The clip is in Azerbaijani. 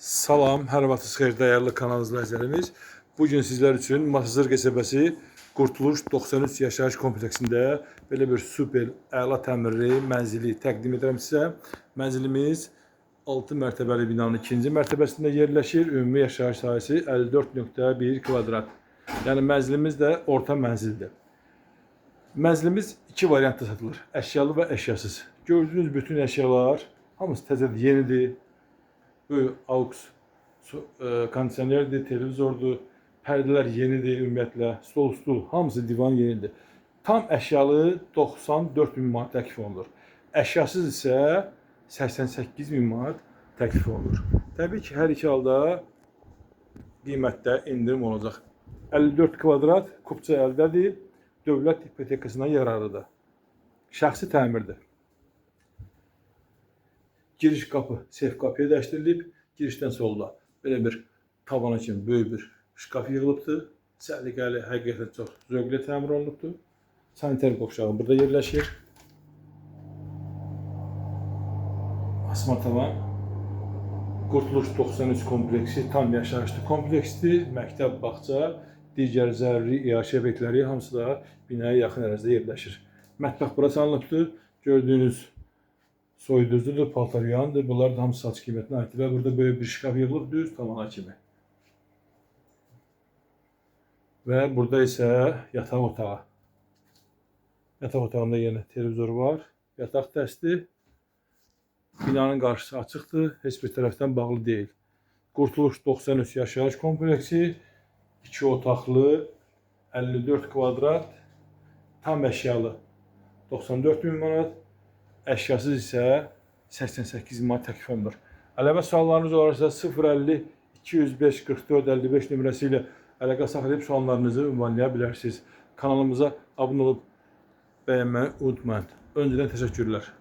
Salam, hər vaxtınız xeyir dəyərli kanal izləyicilərimiz. Bugün sizlər üçün Masazır qəsəbəsi Qurtuluş 93 yaşayış kompleksində belə bir super əla təmirli mənzili təqdim edirəm sizə. Mənzilimiz 6 mərtəbəli binanın 2-ci mərtəbəsində yerləşir. Ümumi yaşayış sahəsi 54.1 kvadrat. Yəni mənzilimiz də orta mənzildir. Mənzilimiz iki variantda satılır. Əşyalı və əşyasız. Gördüyünüz bütün əşyalar hamısı təzədir, yenidir. Böyük AUX kondisionerdir, televizordur, pərdələr yenidir ümumiyyətlə, stul, hamısı divan yenidir. Tam əşyalı 94 min manat təklif olunur. Əşyasız isə 88 min manat təklif olunur. Təbii ki, hər iki halda qiymətdə indirim olacaq. 54 kvadrat kupça əldədir, dövlət ipotekasına yararlıdır. Şəxsi təmirdir. Giriş qapı sef qapıya dəyişdirilib. Girişdən solda belə bir tavana kimi böyük bir şkaf yığılıbdır. Səliqəli, həqiqətən çox zövqlə təmir olunubdur. Sanitar qovşağı burada yerləşir. Asma tavan. Qurtuluş 93 kompleksi tam yaşayışlı kompleksdir. Məktəb, bağça, digər zəruri iaşə obyektləri hamısı da binaya yaxın ərazidə yerləşir. Mətbəx bura salınıbdır. Gördüyünüz soyuducudur, paltaryandır. Bunlar da hamısı saç qiymətinə aiddir. Burada böyük bir şkaf yığılıb düz tavana kimi. Və burada isə yataq otağı. Yataq otağında yenə televizor var. Yataq dəsti. Binanın qarşısı açıqdır. Heç bir tərəfdən bağlı deyil. Qurtuluş 93 yaşayış kompleksi. 2 otaqlı, 54 kvadrat, tam əşyalı 94 min manat. Əşyasız isə 88 manat təklif olunur. Əlavə suallarınız olarsa 050 205 44 55 nömrəsi ilə əlaqə saxlayıb suallarınızı ünvanlaya bilərsiniz. Kanalımıza abunə olub bəyənməyi unutmayın. Öncədən təşəkkürlər.